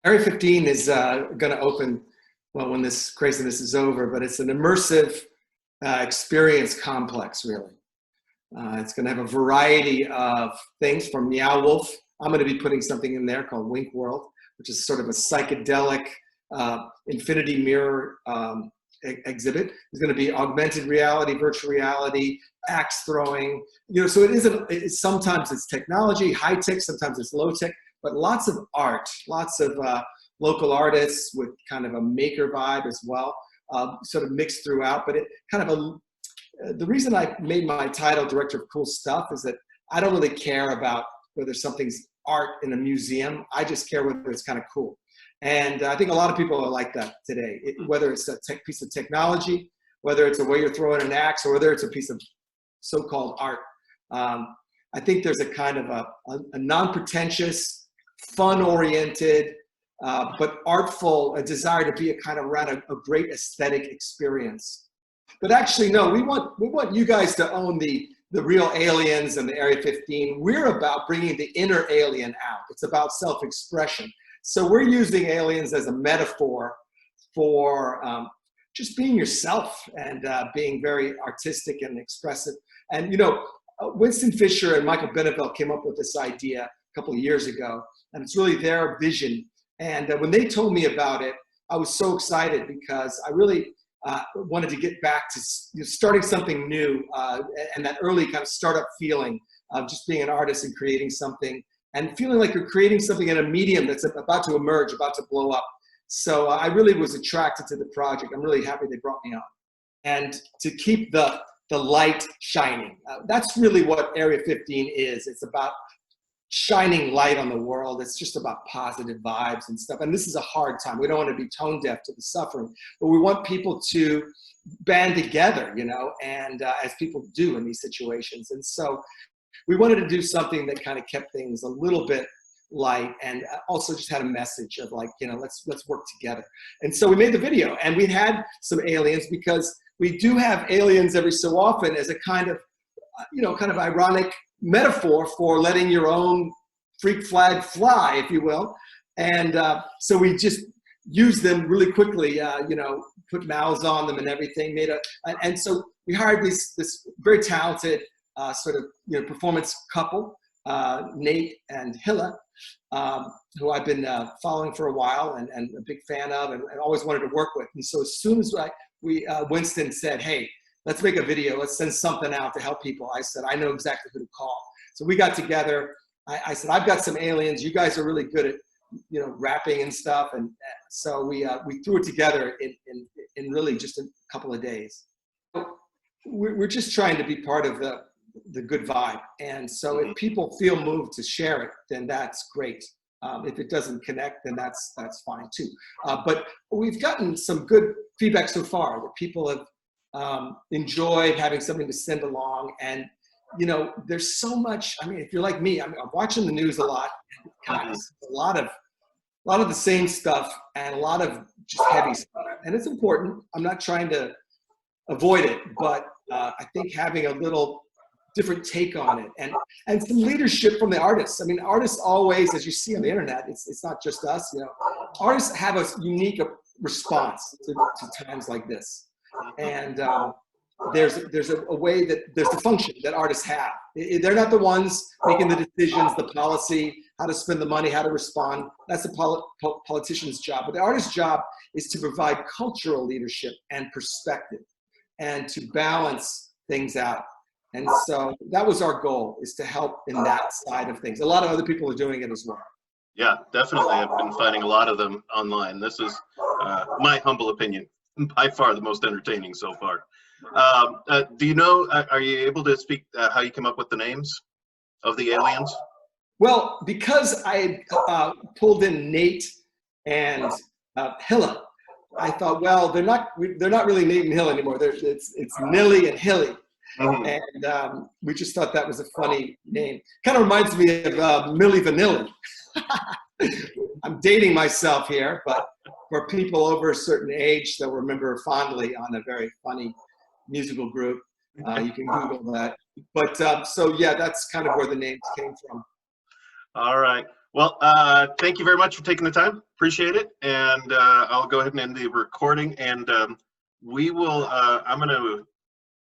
Area 15 is going to open, well, when this craziness is over, but it's an immersive experience complex, really. It's going to have a variety of things from Meow Wolf. I'm going to be putting something in there called Wink World, which is sort of a psychedelic infinity mirror exhibit. There's going to be augmented reality, virtual reality, axe throwing. So it isn't. Sometimes it's technology, high tech. Sometimes it's low tech. But lots of art, lots of local artists with kind of a maker vibe as well, sort of mixed throughout. But it kind of the reason I made my title Director of Cool Stuff is that I don't really care about whether something's art in a museum. I just care whether it's kind of cool. And I think a lot of people are like that today, whether it's a piece of technology, whether it's a way you're throwing an axe, or whether it's a piece of so-called art. I think there's a kind of a non-pretentious, fun-oriented, but artful, a desire to be a kind of around a great aesthetic experience. But actually, no, we want you guys to own the real aliens and the Area 15. We're about bringing the inner alien out. It's about self-expression. So we're using aliens as a metaphor for just being yourself and being very artistic and expressive. And Winston Fisher and Michael Beneville came up with this idea a couple of years ago, and it's really their vision. And when they told me about it, I was so excited because I really wanted to get back to starting something new and that early kind of startup feeling of just being an artist and creating something and feeling like you're creating something in a medium that's about to emerge, about to blow up. So I really was attracted to the project. I'm really happy they brought me on. And to keep the light shining. That's really what Area 15 is. It's about shining light on the world. It's just about positive vibes and stuff. And this is a hard time. We don't want to be tone deaf to the suffering, but we want people to band together, and as people do in these situations. And so we wanted to do something that kind of kept things a little bit light and also just had a message of like, let's work together. And so we made the video, and we had some aliens because we do have aliens every so often as a kind of, kind of ironic metaphor for letting your own freak flag fly, if you will. And so we just used them really quickly, put mouths on them and everything. And so we hired this very talented sort of performance couple, Nate and Hilla, who I've been following for a while and a big fan of and always wanted to work with. And so as soon as Winston said, hey, let's make a video, let's send something out to help people, I said, I know exactly who to call. So we got together. I said, I've got some aliens. You guys are really good at, rapping and stuff. And so we threw it together in really just a couple of days. We're just trying to be part of the good vibe. And so if people feel moved to share it, then that's great. If it doesn't connect, then that's fine too. But we've gotten some good feedback so far that people have enjoyed having something to send along. And there's so much. I mean, if you're like me, I'm watching the news a lot. God, a lot of the same stuff and a lot of just heavy stuff. And it's important. I'm not trying to avoid it, but I think having a little different take on it and some leadership from the artists. I mean, artists always, as you see on the internet, it's not just us. Artists have a unique response to times like this. And there's a way that there's the function that artists have. They're not the ones making the decisions, the policy, how to spend the money, how to respond. That's the politician's job. But the artist's job is to provide cultural leadership and perspective and to balance things out. And so that was our goal, is to help in that side of things. A lot of other people are doing it as well. Yeah, definitely. I've been finding a lot of them online. This is my humble opinion, by far the most entertaining so far. Do you know, are you able to speak how you came up with the names of the aliens? Well, because I pulled in Nate and Hilla, I thought, well, they're not really Nate and Hilla anymore. It's Nilly and Hilly. Mm-hmm. And we just thought that was a funny name. Kind of reminds me of Milli Vanilli. I'm dating myself here, but for people over a certain age, they'll remember fondly on a very funny musical group. You can Google that. But so yeah, that's kind of where the names came from. All right. Well, thank you very much for taking the time. Appreciate it. And I'll go ahead and end the recording. And we will, I'm going to